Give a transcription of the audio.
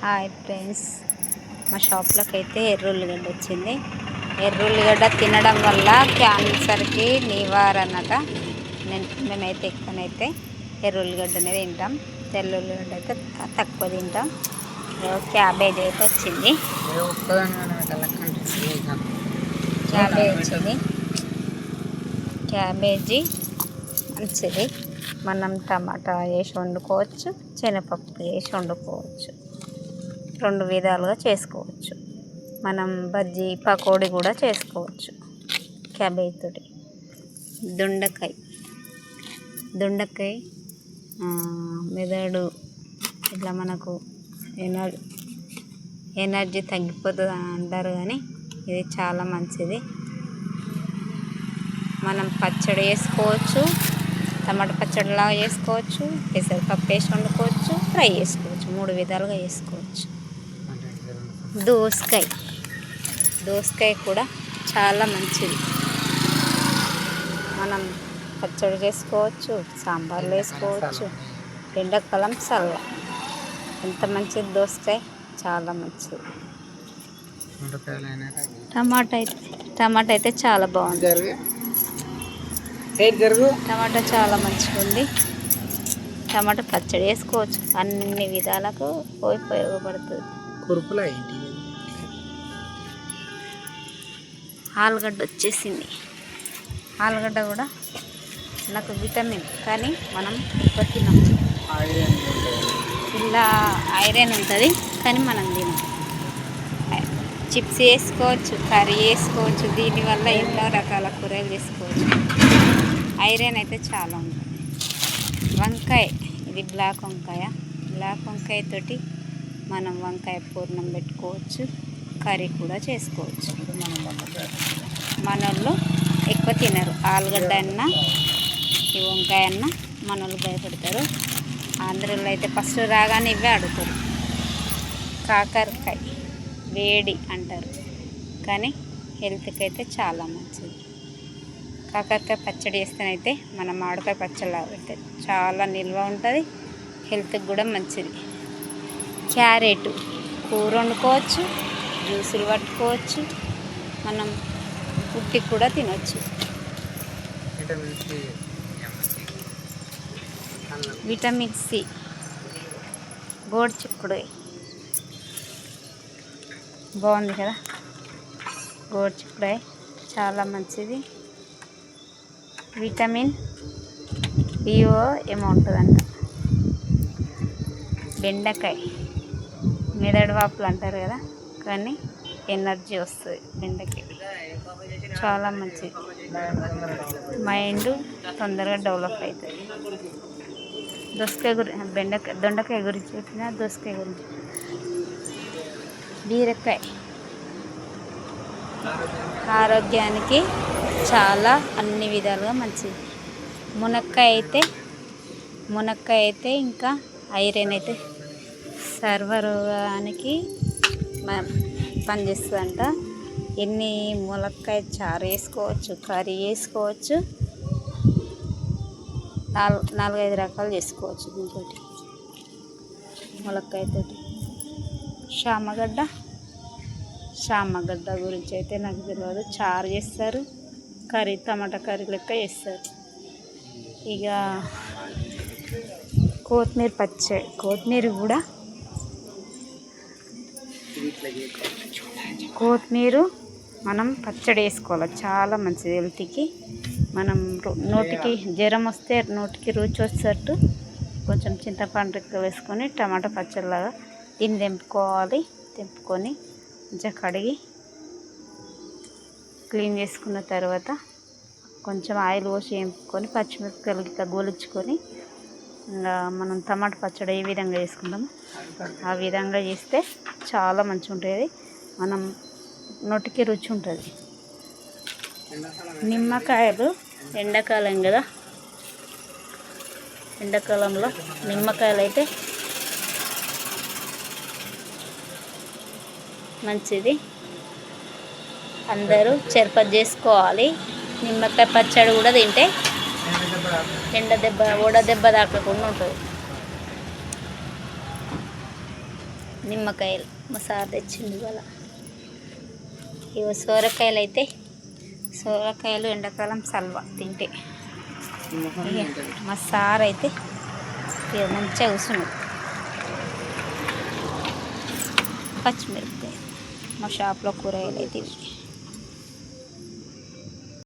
Hi friends, మా షాప్లోకి అయితే ఎర్రుల్లిగడ్డ వచ్చింది. ఎర్రుల్లిగడ్డ తినడం వల్ల క్యాన్సర్కి నివారణట. మేమైతే ఎక్కువనైతే ఎర్రుల్లిగడ్డ అనేది తింటాం. తెల్లుల్లిగడ్డ అయితే తక్కువ తింటాం. క్యాబేజీ అయితే వచ్చింది. క్యాబేజీ మంచిది. మనం టమాటా వేసి వండుకోవచ్చు, శనగపప్పు వేసి వండుకోవచ్చు. 2 విధాలుగా చేసుకోవచ్చు. మనం బజ్జీ పకోడీ కూడా చేసుకోవచ్చు క్యాబేజీ తోటి. దొండకాయ మెదడు ఇట్లా మనకు ఎనర్జీ తగ్గిపోతుంది అంటారు, కానీ ఇది చాలా మంచిది. మనం పచ్చడి వేసుకోవచ్చు, టమాటా పచ్చడిలాగా చేసుకోవచ్చు, పెసరపప్పు వేసి వండుకోవచ్చు, ఫ్రై చేసుకోవచ్చు. 3 విధాలుగా చేసుకోవచ్చు. దోసకాయ కూడా చాలా మంచిది. మనం పచ్చడి చేసుకోవచ్చు, సాంబార్లో వేసుకోవచ్చు. ఎండాకాలం చల్ల ఎంత మంచిది దోసకాయ, చాలా మంచిది. టమాటా అయితే చాలా బాగుంది. టమాటా చాలా మంచిగా ఉంది. టమాటా పచ్చడి వేసుకోవచ్చు, అన్ని విధాలకు ఉపయోగపడుతుంది. ఆలుగడ్డ వచ్చేసింది. ఆలుగడ్డ కూడా నాకు విటమిన్, కానీ మనం ఎక్కువ తినాం. ఇలా ఐరన్ ఉంటుంది, కానీ మనం తినాం. చిప్స్ వేసుకోవచ్చు, కర్రీ వేసుకోవచ్చు. దీనివల్ల ఎన్నో రకాల కూరలు చేసుకోవచ్చు. ఐరన్ అయితే చాలా ఉంటుంది. వంకాయ, ఇది బ్లాక్ వంకాయ తోటి మనం వంకాయ పూర్ణం పెట్టుకోవచ్చు, కర్రీ కూడా చేసుకోవచ్చు. మనోళ్ళు ఎక్కువ తినరు. ఆలుగడ్డ అన్నా ఈ వంకాయ అన్నా మనోళ్ళు భయపడతారు. ఆంధ్రలో అయితే ఫస్ట్ రాగానే ఇవే అడుగుతారు. కాకరకాయ వేడి అంటారు, కానీ హెల్త్కి అయితే చాలా మంచిది. కాకరకాయ పచ్చడి వేస్తేనైతే మన మామిడికాయ పచ్చడిలా పెడతారు, చాలా నిల్వ ఉంటుంది, హెల్త్కి కూడా మంచిది. క్యారెట్ కూర వండుకోవచ్చు, జ్యూసులు పట్టుకోవచ్చు, మనం ఉట్టి కూడా తినవచ్చు. Vitamin C. గోరుచిక్కుడు బాగుంది కదా. గోరుచిక్కుడు చాలా మంచిది. విటమిన్ బిఓ ఏమో ఉంటుందంట. బెండకాయ మెదడు వాపులు అంటారు కదా, కానీ ఎనర్జీ వస్తుంది. బెండకాయ చాలా మంచిది, మైండ్ తొందరగా డెవలప్ అవుతుంది. దొండకాయ గురించి చెప్పిన, దోసకాయ గురించి. బీరకాయ ఆరోగ్యానికి చాలా అన్ని విధాలుగా మంచిది. మునక్కాయ అయితే ఇంకా ఐరన్ అయితే సర్వరోగానికి పనిచేస్తుందంట. మునక్కాయ చారు వేసుకోవచ్చు, కర్రీ వేసుకోవచ్చు, 4-5 రకాలు చేసుకోవచ్చు దీంతో. మునక్కాయతోటి శామగడ్డ గురించి అయితే నాకు తెలియదు. చారు చేస్తారు, కర్రీ టమాటా కర్రీ లెక్క చేస్తారు. ఇక కొత్తిమీర పచ్చడి, కొత్తిమీర మనం పచ్చడి వేసుకోవాలి, చాలా మంచిది హెల్త్కి. మనం నోటికి జ్వరం వస్తే నోటికి రుచి వచ్చేటట్టు కొంచెం చింతపండు ఎక్కువ వేసుకొని టమాటా పచ్చడిలాగా దీన్ని తెంపుకొని మంచిగా కడిగి క్లీన్ చేసుకున్న తర్వాత కొంచెం ఆయిల్ పోసి వేపుకొని పచ్చిమిరపకాయలు ఇట్లా గోలించుకొని, ఇంకా మనం టమాటా పచ్చడి ఏ విధంగా వేసుకుంటామో ఆ విధంగా చేస్తే చాలా మంచిగా ఉంటుంది. మనం నోటికి రుచి ఉంటుంది. నిమ్మకాయలు ఎండాకాలం కదా, ఎండాకాలంలో నిమ్మకాయలు అయితే మంచిది. అందరూ చెరపతి చేసుకోవాలి. నిమ్మకాయ పచ్చడి కూడా తింటే వడ దెబ్బ తాకకుండా ఉంటుంది. నిమ్మకాయలు మా సార్ తెచ్చిండు ఇవాళ. ఇవి సోరకాయలు అయితే సోరకాయలు ఎండాకాలం సల్వ తింటే. మా సార్ అయితే ఇక మంచిగా కూర్చున్నాడు. పచ్చిమిరపకాయ మా షాప్లో కూరగాయలు అయితే